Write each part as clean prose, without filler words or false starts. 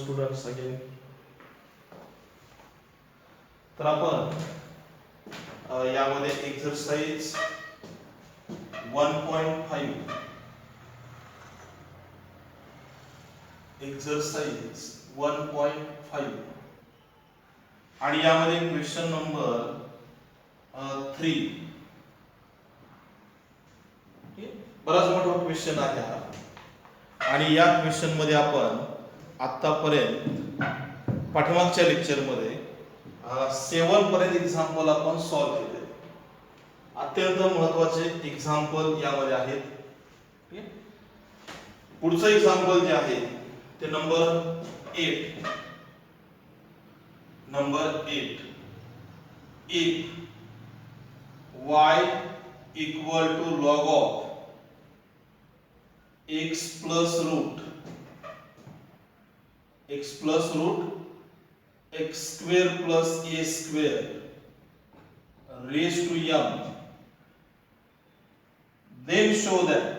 students again. तर आपण यामध्ये एक्सरसाइज 1.5 एक्सरसाइज 1.5 आणि यामध्ये क्वेश्चन नंबर 3 बराच मोठा क्वेश्चन आहे हा आणि या क्वेश्चन मध्ये आपण आतापर्यंत पाठीमागच्या लेक्चर मध्ये 7 पर्यंत एक्झाम्पल आपण सॉल्व्ह केले. अत्यंत महत्त्वाचे एक्झाम्पल यामध्ये आहेत. पुढचं एक्झाम्पल जे आहे ते number 8 if y equal to log of x plus root x square plus a square raised to m, then show that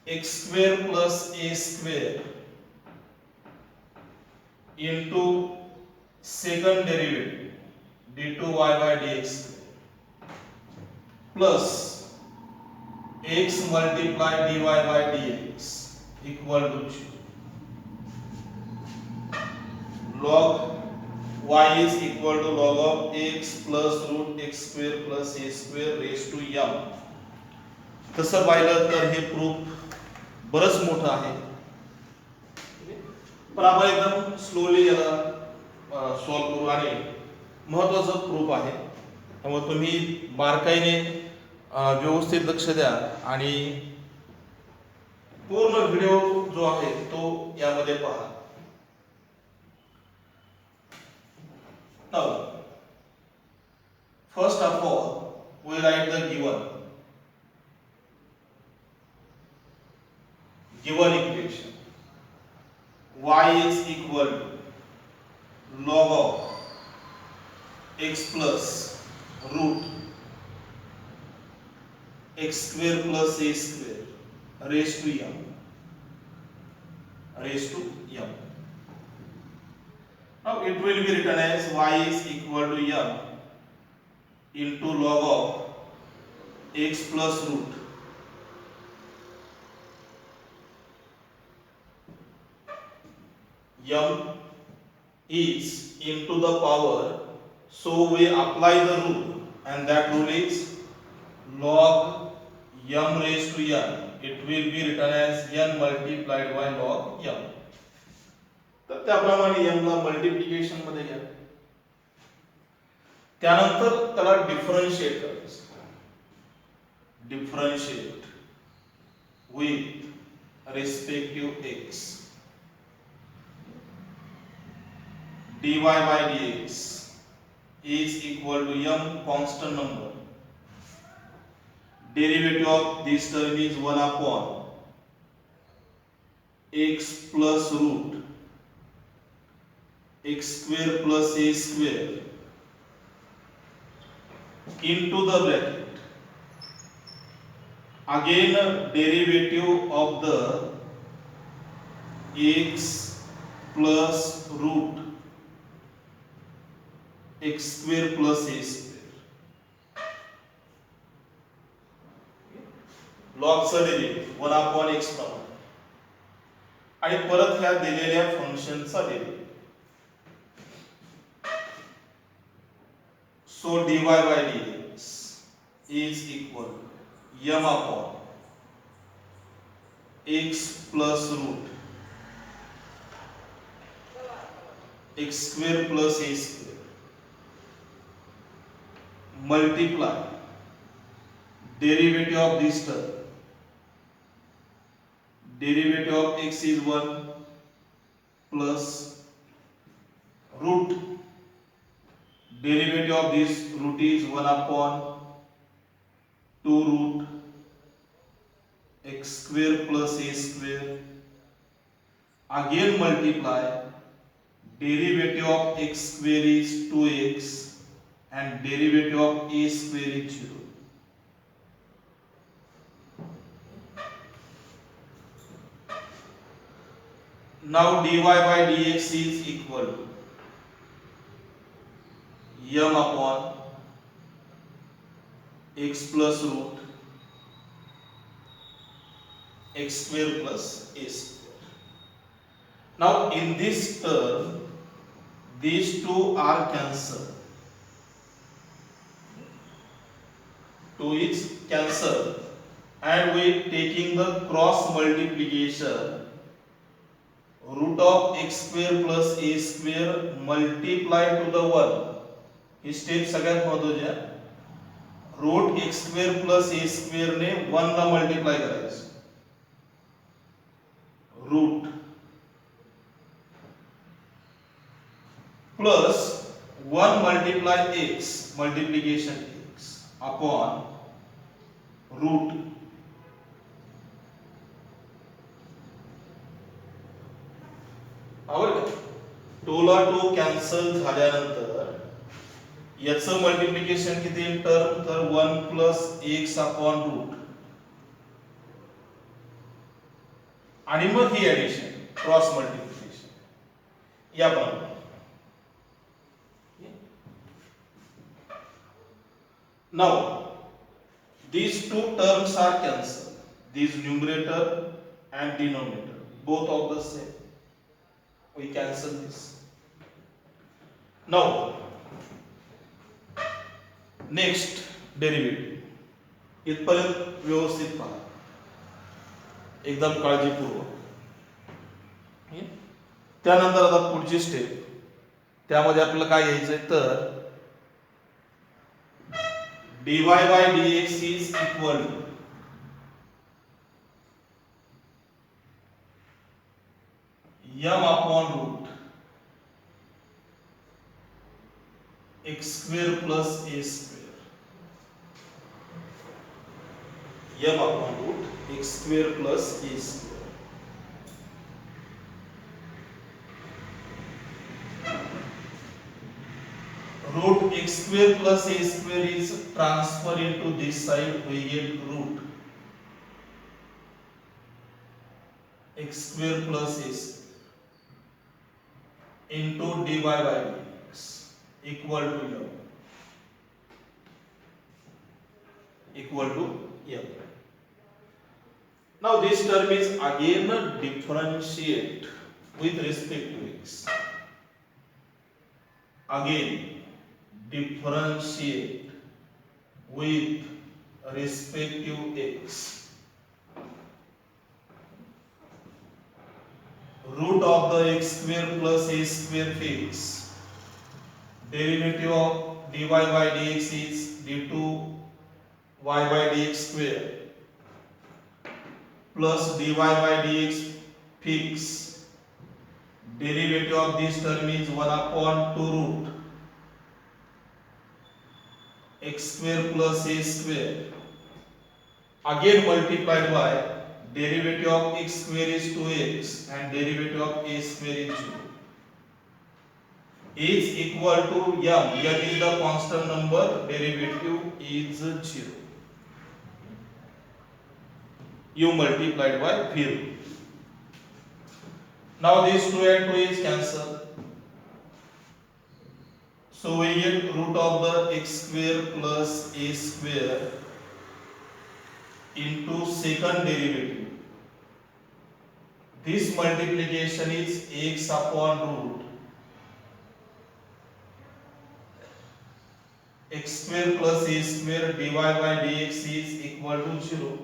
x square plus a square into second derivative d2y by dx plus x multiply dy by dx equal to 0. Log y is equal to log of x plus root x square plus a square raised to m. तसं पाहिलं तर हे proof बरंच मोठं आहे, पण आपण एकदम slowly याला सॉल्व्ह करू आणि महत्वाचं प्रूफ आहे त्यामुळे तुम्ही बारकाईने व्यवस्थित लक्ष द्या आणि पूर्ण व्हिडिओ जो आहे तो यामध्ये पहा. Now, first of all, we write the given equation. Y is equal to log of x plus root x square plus a square raised to m. Now it will be written as y is equal to m into log of x plus root m is into the power, so we apply the rule and that rule is log m raised to n. It will be written as n multiplied by log m. तर त्याप्रमाणे m ला multiplication मध्ये घ्या, त्यानंतर त्याला differentiate करायचं. Differentiate with respective x dy by dx is equal to m constant number. Derivative of this term is 1 upon x plus root x square plus a square into the bracket. Again derivative of the x plus root x square plus a square. log चा derivative 1 upon x प्रमाणे आणि परत ह्या दिलेल्या फंक्शनचा derivative. So dy by dx is equal to m upon x plus root x square plus a square multiply derivative of this term. Derivative of x is 1 plus root derivative of this root is 1 upon 2 root x square plus a square. Again multiply derivative of x square is 2x and derivative of a square is 0. Now dy by dx is equal to m upon x plus root x square plus a square. Now in this term, these two are cancelled. 2 is cancelled, and we taking the cross multiplication, root of x square plus a square multiply to the 1. ही step सगळ्यात महत्त्वाची आहे. Root x square plus a square ने 1 ला multiply करायचं. Root plus 1 multiply x multiplication x upon root आवडलं. 2 ला 2 cancel झाल्यानंतर याचं मल्टिप्लिकेशन किती येईल टर्म, तर 1 प्लस x अपॉन रूट आणि मग ही ऍडिशन क्रॉस मल्टिप्लिकेशन या प्रमाणे. Now these two terms are cancelled, these numerator and denominator both of the same, we cancel this. Now next derivative इथपर्यंत व्यवस्थित पहा, एकदम काळजीपूर्वक. त्यानंतर आता पुढची स्टेप, त्यामध्ये आपल्याला काय घ्यायचंय तर dy by dx is equal to m upon root x square plus a square, m upon root x square plus a square. Root x square plus a square is transferred into this side, we get root x square plus a square into dy by dx equal to m, equal to m. Now this term is again differentiate with respect to x. Again differentiate with respect to x. Root of the x square plus a square fixed. Derivative of dy by dx is d2 y by dx square plus dy by dx fixed. Derivative of this term is 1 upon 2 root x square plus a square, again multiplied by derivative of x square is 2x and derivative of a square is 0, is equal to m. M is the constant number, derivative is 0. You multiplied by 0. Now this 2 and 2 is cancelled. So we get root of the x square plus a square into second derivative. This multiplication is x upon root x square plus a square dy by dx is equal to 0.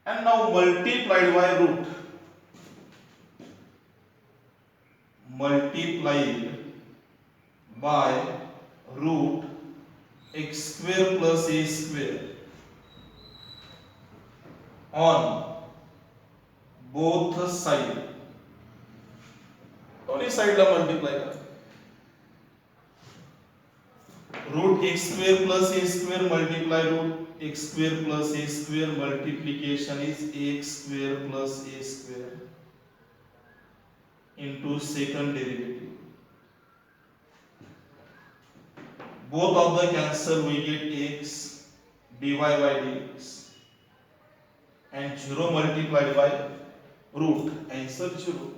And now multiplied by root. Multiplied by root x square plus a square on both side. दोन्ही साइडला multiply करा. root x square plus a square multiply root x square plus a square multiplication is x square plus a square into second derivative. Both of the cancel, we get x dy by dx and 0 multiplied by root answer 0.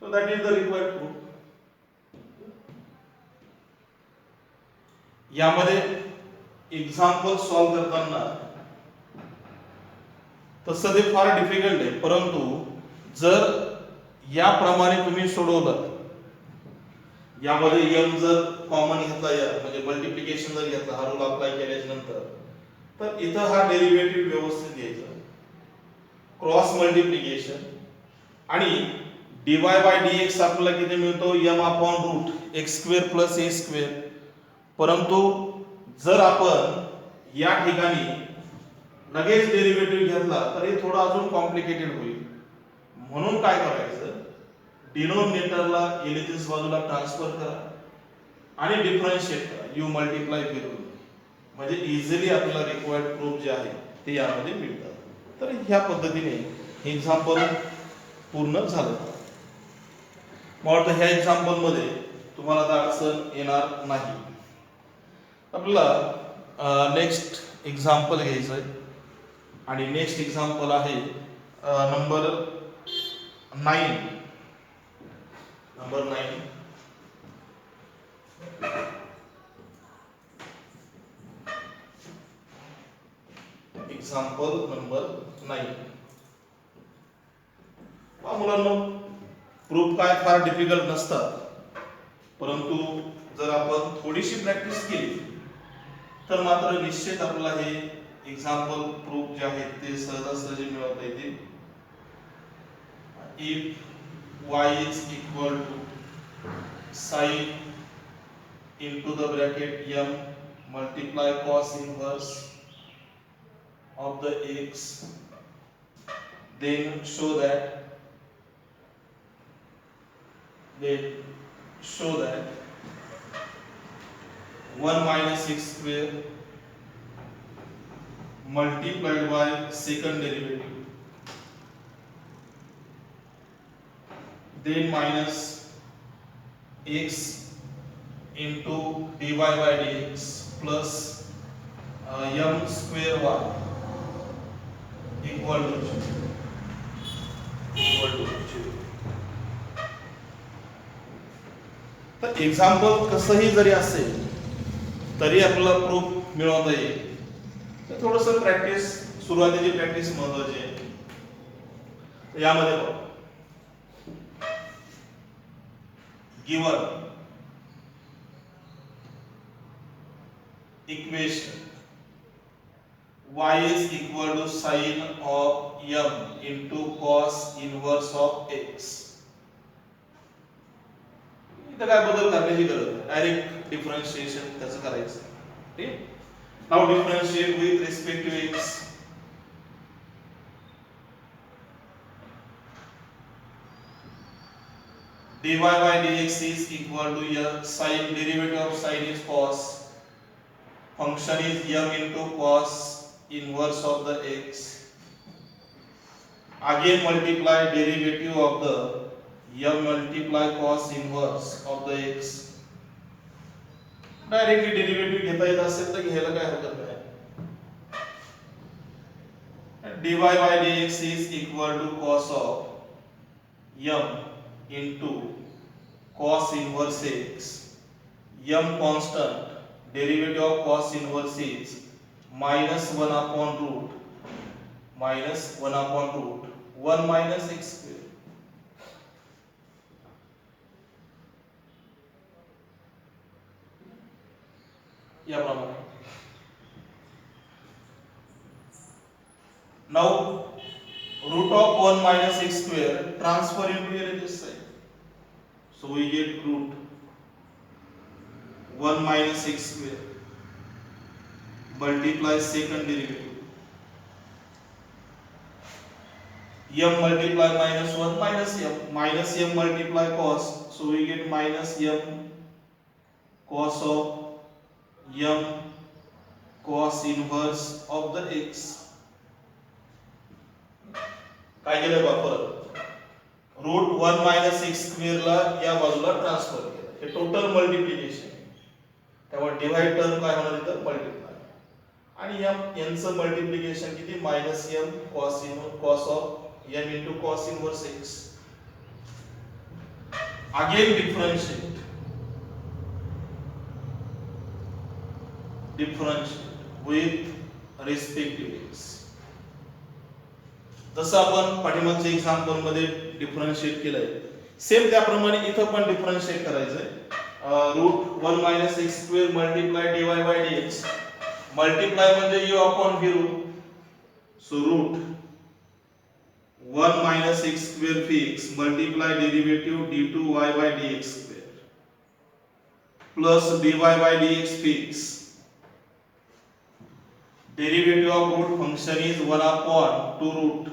So that is the required proof. यामध्ये example solve करताना तसं ते फार difficult आहे, परंतु जर याप्रमाणे तुम्ही सोडवलं, यामध्ये m जर कॉमन घेतला म्हणजे मल्टिप्लिकेशन जर घेतला हा रूल अप्लाय केल्याच्या नंतर, तर इथं हा डेरिव्हेटिव्ह व्यवस्थित घ्यायचा, क्रॉस मल्टिप्लिकेशन, आणि dy बाय dx आपल्याला किती मिळतो m upon root x square plus a square. परंतु जर आपण या ठिकाणी लगेच डेरिव्हेटिव्ह घेतला तर हे थोडं अजून कॉम्प्लिकेटेड होईल. म्हणून काय करायचं, डिनोमिनेटरला एलिजिस बाजूला ट्रान्सफर करा आणि डिफरन्शिएट करा, u मल्टिप्लाय करून, म्हणजे इझिली आपल्याला रिक्वायर्ड प्रूफ जे आहे ते यामध्ये मिळतात. तर ह्या पद्धतीने एक्झाम्पल पूर्ण झालं. मला वाटतं ह्या एक्झाम्पल मध्ये तुम्हाला आता अडचण येणार नाही. आपल्याला नेक्स्ट एक्झाम्पल घ्यायचं आहे आणि नेक्स्ट एक्झाम्पल आहे नंबर 9. नंबर 9. Example number 9. मुलांनो, प्रूफ काय फार डिफिकल्ट नसतात, परंतु जर आपण थोडीशी प्रॅक्टिस केली तर मात्र निश्चित आपल्याला हे एक्झाम्पल प्रूफ जे आहेत ते सहजासहजी मिळवता येतील. If y is equal to sin into the bracket m multiply cos inverse of the x, then show that 1 minus x square multiplied by second derivative, then minus x into dy by dx plus m square y equal to 0. तर example कसंही जरी असेल तरी आपल्याला proof मिळवता येईल. तर थोडंसं practice, सुरुवातीची प्रॅक्टिस महत्वाची आहे. तर यामध्ये given equation y is equal to sin of m into cos inverse of x. इथं काय बदल करण्याची गरज नाही, डायरेक्ट डिफरन्शिएशन त्याचं करायचं. ठीक. Now differentiate with respect to x. dy by dx is equal to sin, derivative of sin is cos, function is m into cos inverse of the x, again multiply derivative of the m multiply cos inverse of the x. Directly derivative घेता येत असेल तर घ्यायला काय हरकत नाही. dy by dx is equal to cos of m into cos inverse x. m constant, derivative of cos inverse is minus 1 upon root 1 minus x square. याप्रमाणे. Now root of 1 minus x square transfer into LHS side. So we get root 1 minus x square multiply second derivative. m multiply minus 1 minus m multiply cos, so we get minus m cos of m cos inverse of the x. काय केलं वापर, root 1 minus x square ला या बाजूला transfer केलं, हे total multiplication. त्यामुळे divide term काय होणार इथं मल्टिप्लाय, आणि या यांचं मल्टिप्लिकेशन किती minus m cos of m into cos inverse x. Again differentiate with respect to x. जसं आपण पाठीमागच्या एक्झाम्पल मध्ये डिफरन्शिएट केलंय सेम त्याप्रमाणे इथं पण डिफरन्शिएट करायचंय root 1 minus x square multiply dy by dx. Multiply म्हणजे u upon v root. So root 1 minus x square fix multiply derivative d2y by dx square plus dy by dx fix. Derivative of root function is 1 upon 2 root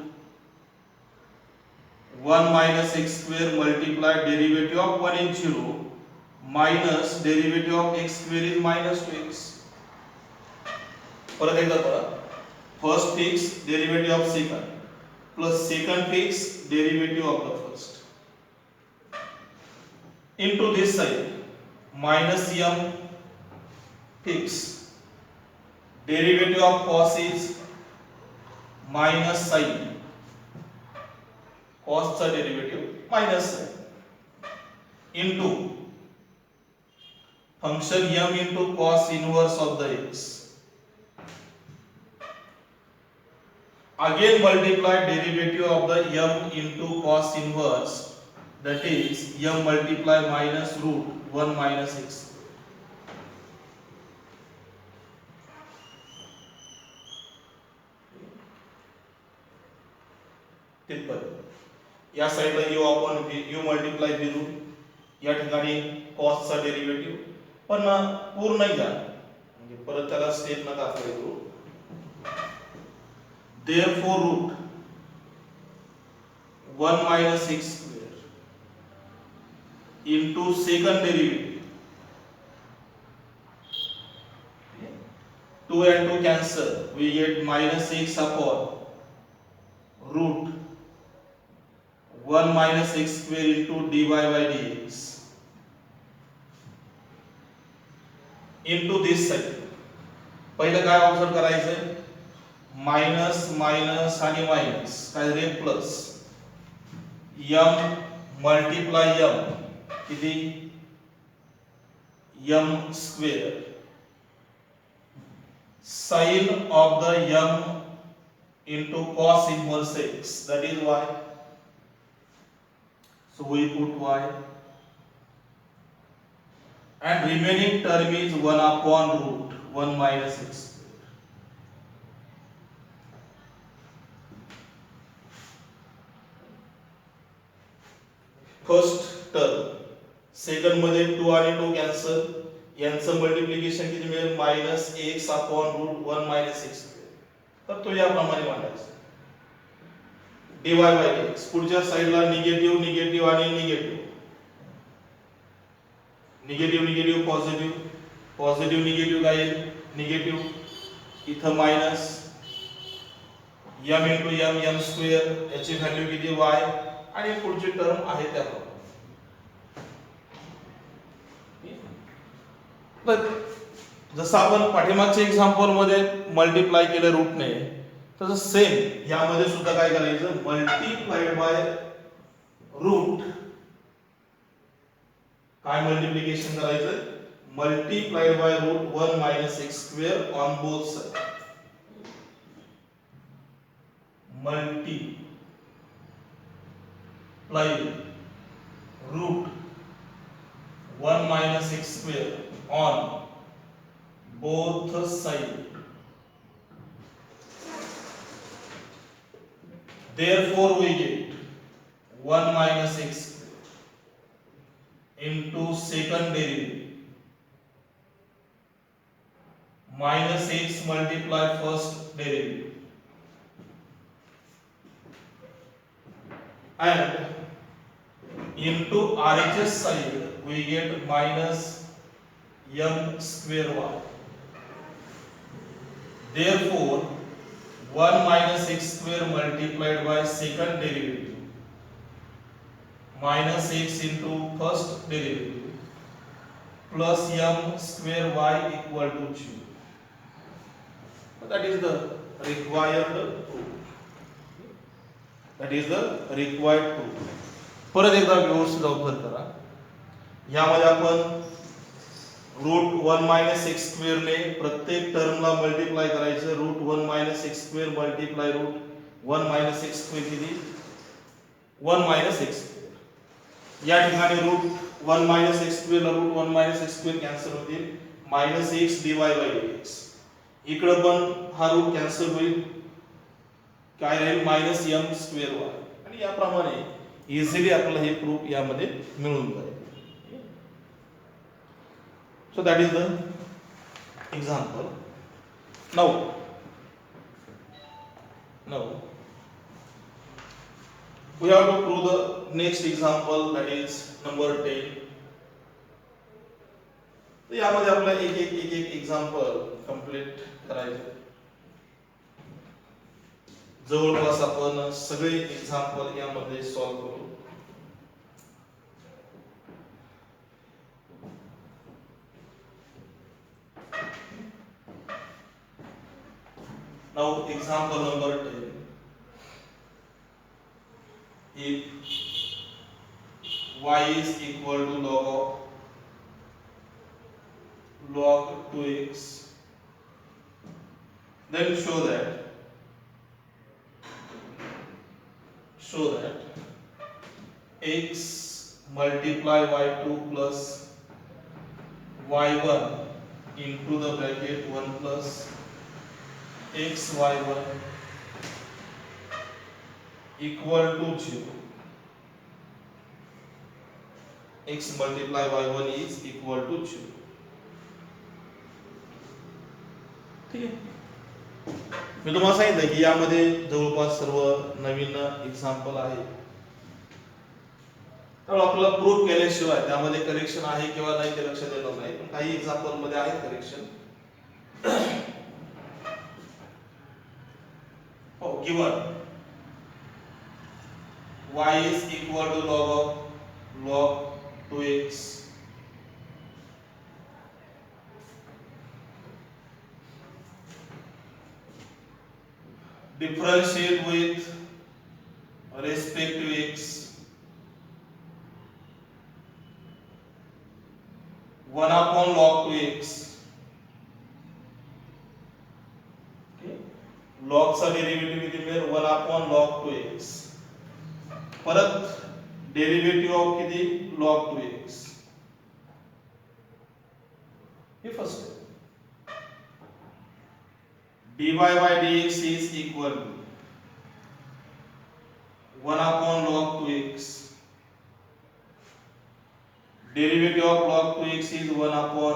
1 minus x square multiply derivative of 1 is 0 minus derivative of x square is minus 2x. परत एकदा बघा. First fix derivative of second plus second fix derivative of the first into this side minus m fix derivative of cos is minus sin. cos चा derivative minus sin into function m into cos inverse of the x. Again multiply derivative of the m into cos inverse, that is m multiply minus root 1 minus x. या साइडला u upon v u multiply v root या ठिकाणी cos चा derivative पण पूर्ण नाही घ्या म्हणजे परत त्याला स्टेप नका करू. therefore root 1 minus x square into second derivative 2 and 2 cancel, we get minus x upon root 1 minus x square into dy by dx into this side. पहिलं काय ऑब्झर्व करायचं मायनस मायनस आणि मायनस काय झाले plus m multiply m किती m square sin of the m into cos inverse x, that is y. So we put y and remaining term is 1 upon root 1 minus x. First term second मध्ये 2 आणि 2 cancel यांचं multiplication किती मिळेल minus x upon root 1 minus x तर तो याप्रमाणे मांडायचा dy by dx. पुढच्या साइडला निगेटिव्ह निगेटिव्ह आणि negative negative negative positive positive negative काय येईल निगेटिव्ह इथं minus m into m square याची व्हॅल्यू किती y आणि पुढची टर्म आहे त्याप्रमाणे. जसं आपण पाठीमागच्या एक्झाम्पल मध्ये मल्टिप्लाय केलं रूटने तसं सेम यामध्ये सुद्धा काय करायचं मल्टिप्लाइड बाय रूट काय मल्टिप्लिकेशन करायचं multiplied by root 1 minus x square on both side. Multiplied root 1 minus x square on both sides. Therefore we get 1 minus x square into second derivative minus x multiply first derivative and into RHS side we get minus m square y. Therefore 1 minus x square multiplied by second derivative minus x into first derivative plus m square y equal to 0. That is the required proof. That is the required proof. परत एकदा व्यवस्थित observe करा. यामध्ये आपण root 1 minus x square ने प्रत्येक टर्मला multiply करायचं. Root 1 minus x square multiply root 1 minus x square किती 1 मायनस एक्स स्क्वेअर. या ठिकाणी रूट 1 मायनस एक्स स्क्वेअर ला root 1 minus x square cancel होतील. Minus X D Y by D X. इकडे पण हा रूट कॅन्सल होईल. काय राहील मायनस एम स्क्वेअर वाय. आणि याप्रमाणे इझिली आपल्याला हे प्रूफ यामध्ये मिळून जाईल. So that is the example. Now we have to prove the next example, that is number 10. तर यामध्ये आपल्याला एक एक्झाम्पल कंप्लीट करायचे. जवळपास आपण सगळे एक्झाम्पल यामध्ये सॉल्व्ह करू. Now example number 10. If y is equal to log 2x, then show that x multiply y2 plus y1 into the bracket 1 plus x y1 equal to 0. x multiply y1 is equal to 0. ठीक आहे. मी तुम्हाला सांगितलं की यामध्ये जवळपास सर्व नवीन example आहे. तर आपल्याला प्रूफ केल्याशिवाय त्यामध्ये करेक्शन आहे किंवा नाही ते लक्षात येणार नाही. पण काही एक्झाम्पल मध्ये आहे करेक्शन. हो, given y is equal to log 2x, differentiate with respect to x 1 upon log 2x. Log चा डेरिव्हेटिव्ह किती मिळेल 1 upon log 2x. परत डेरिव्हेटिव्ह ऑफ किती log 2x. हे फर्स्ट dy by dx is equal to 1 upon log 2x. Derivative of log 2x is 1 upon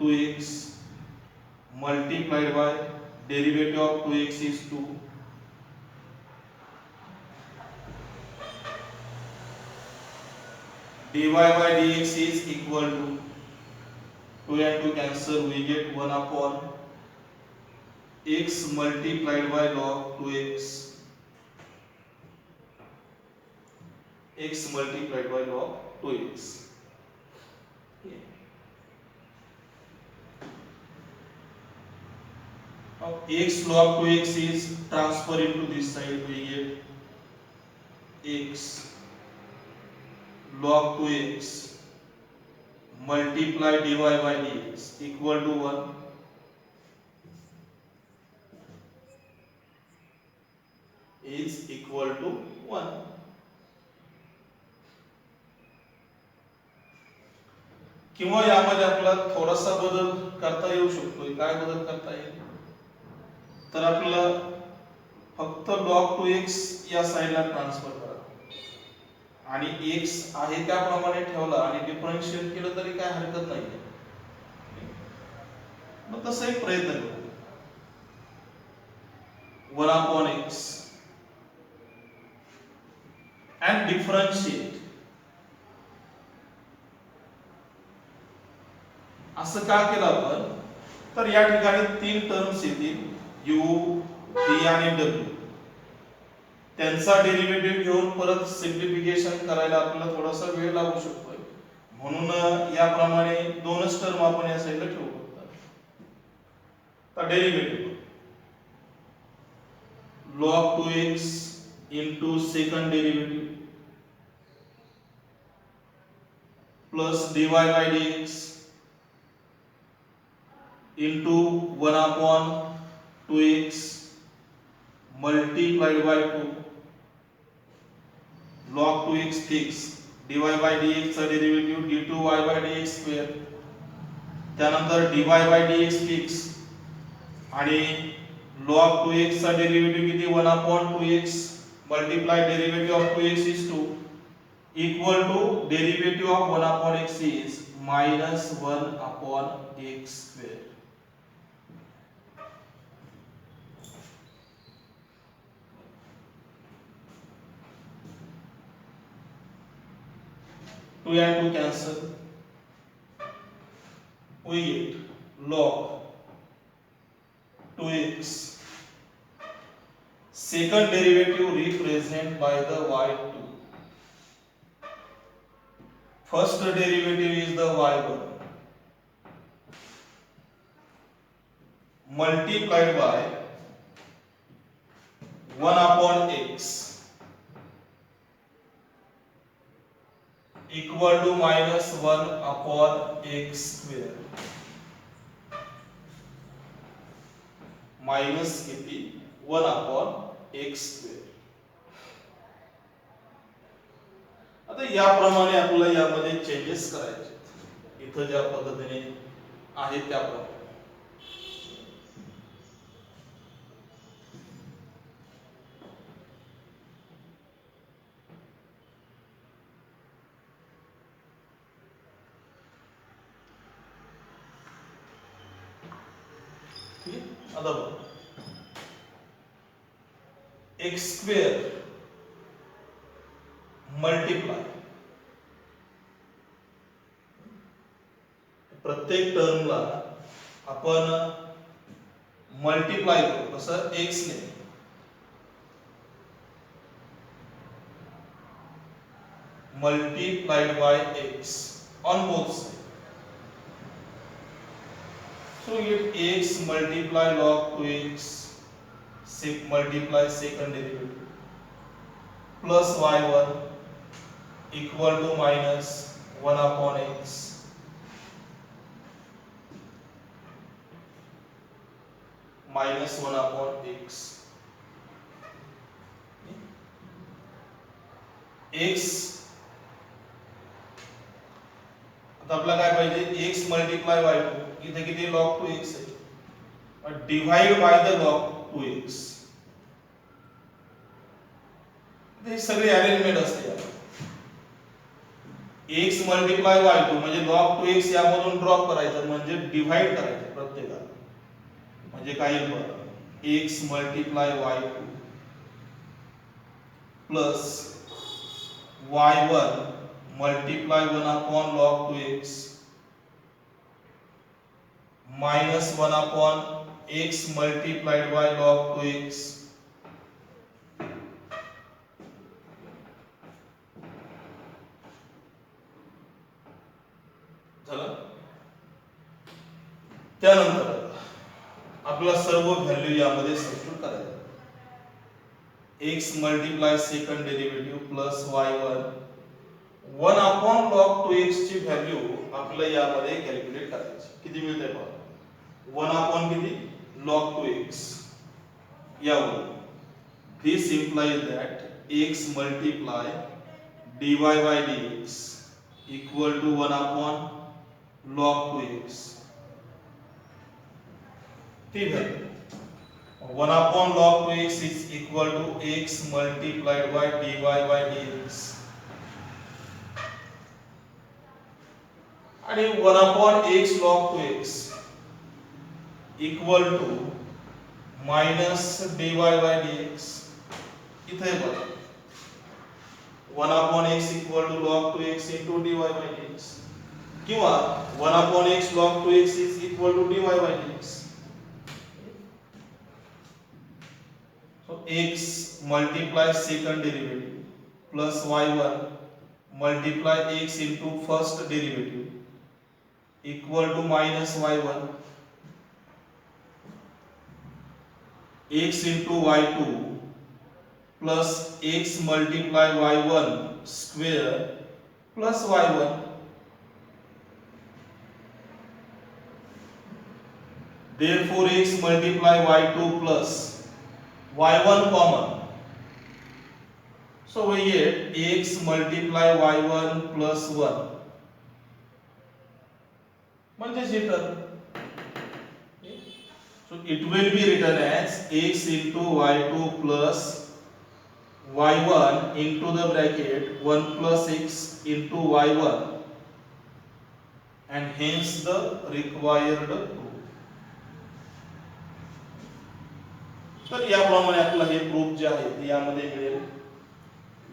2x multiplied by derivative of 2x is 2. dy by dx is equal to 2 and 2 cancel, we get 1 upon x multiplied by log 2x, x multiplied by log 2x. Now x log 2x is transfer into this side, we get x log 2x multiply dy by dx equal to 1. Is equal to 1. किंवा यामध्ये आपल्याला थोडासा बदल करता येऊ शकतो. काय बदल करता येईल तर आपल्याला फक्त log 2x या साइडला ट्रान्सफर करा आणि x आहे त्याप्रमाणे ठेवला आणि डिफरन्शिएट केलं तरी काय हरकत नाही. मग तसा एक प्रयत्न करू. 1 upon x and differentiate. असं का केलं आपण तर या ठिकाणी तीन टर्म्स येतील u, v आणि w. त्यांचा डेरिव्हेटिव्ह घेऊन परत सिम्प्लिफिकेशन करायला आपल्याला थोडासा वेळ लागू शकतो. म्हणून याप्रमाणे दोनच टर्म आपण या साईडला ठेवू शकतो. तर derivative log 2x into second derivative plus dy by dx into 1 upon 2x multiplied by 2 log 2x fixed dy by dx चा derivative d2y by dx square त्यानंतर dy by dx फिक्स आणि log 2x चा derivative किती 1 upon 2x multiply derivative of 2x is 2 equal to derivative of 1 upon x is minus 1 upon x square. 2 and 2 cancel. We get log 2x. Second derivative represented by the y2. First derivative is the y1 multiplied by 1 upon x equal to minus 1 upon x square. Minus किती 1 upon x square. आता याप्रमाणे आपल्याला यामध्ये changes करायचे इथं ज्या पद्धतीने आहे त्याप्रमाणे आता बघ x स्क्वेअर मल्टिप्लाय प्रत्येक टर्मला आपण मल्टिप्लाय करू कसं x ने multiplied by x on both sides. So you get x multiply log 2x multiply second derivative plus y1 equal to minus 1 upon x minus 1 upon x. x आता आपल्याला काय पाहिजे x multiply y2 इथे किती log 2x आहे divide by the log 2x. हे सगळे arrangement असते याला x मल्टिप्लाय y2 म्हणजे log 2x यामधून ड्रॉप करायचं म्हणजे डिवाइड करायचं प्रत्येकाला म्हणजे काय येईल बघा x multiply y2 plus y1 multiply 1 upon log 2x minus 1 upon x multiplied by log 2x झालं. त्यानंतर आपल्याला सर्व व्हॅल्यू यामध्ये सबस्टिट्यूट करायचं x multiply second derivative plus y1 1 upon log 2x ची व्हॅल्यू आपल्याला यामध्ये कॅल्क्युलेट करायची किती मिळते पहा 1 upon किती log 2x Yavar this implies that x multiply dy by dx equal to 1 upon log 2x ती value 1 upon log 2x is equal to x multiplied by dy by dx आणि 1 upon x log 2x equal to minus dy by dx इथे बघा 1 upon x equal to log 2x into dy by dx किंवा 1 upon x log 2x is equal to dy by dx. So x multiply second derivative plus y1 multiply x into first derivative equal to minus y1 x into y2 plus x multiply y1 square plus y1. Therefore x multiply y2 plus y1 common. So we get x multiply y1 plus 1. म्हणजेच हे तर so it will be written as x into y2 plus y1 into the bracket 1 plus x into y1 and hence the required proof. तर याप्रमाणे आपला हे proof जे आहे ते यामध्ये मिळेल.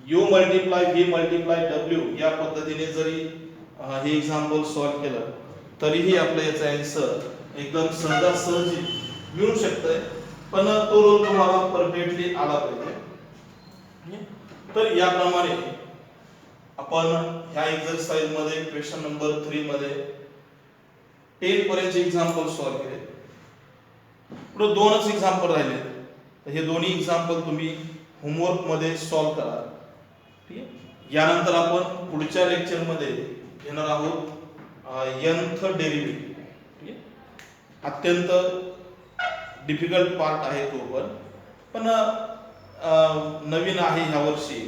u multiply v multiply w या पद्धतीने जरी हे एक्झाम्पल सॉल्व्ह केलं तरीही आपल्या याचा आन्सर एकदम सहजासहजी मिळू शकतंय, पण तो रोल तुम्हाला परफेक्टली आला पाहिजे. तर याप्रमाणे आपण ह्या एक्सरसाइज मध्ये क्वेश्चन नंबर 3 मध्ये 10 पर्यंतचे एक्झाम्पल सॉल्व्ह केले. पुढे दोनच एक्झाम्पल राहिले, तर हे दोन्ही एक्झाम्पल तुम्ही होमवर्क मध्ये सॉल्व्ह करा. ठीक आहे. यानंतर आपण पुढच्या लेक्चर मध्ये घेणार आहोत nth डेरिव्हेटिव्ह. ठीक आहे. अत्यंत डिफिकल्ट पार्ट आहे तो, पण नवीन आहे ह्या वर्षी,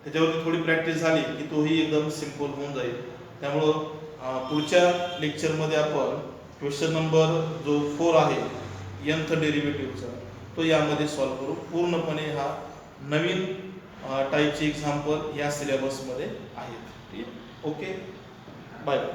त्याच्यावरती थोडी प्रॅक्टिस झाली की तोही एकदम सिंपल होऊन जाईल. त्यामुळं पुढच्या लेक्चर मध्ये आपण क्वेश्चन नंबर जो 4 आहे nth डेरिव्हेटिव्हचा तो यामध्ये सॉल्व्ह करू. पूर्णपणे हा नवीन टाईपचे एक्झाम्पल या सिलेबसमध्ये आहेत. ठीक आहे. Okay, bye bye.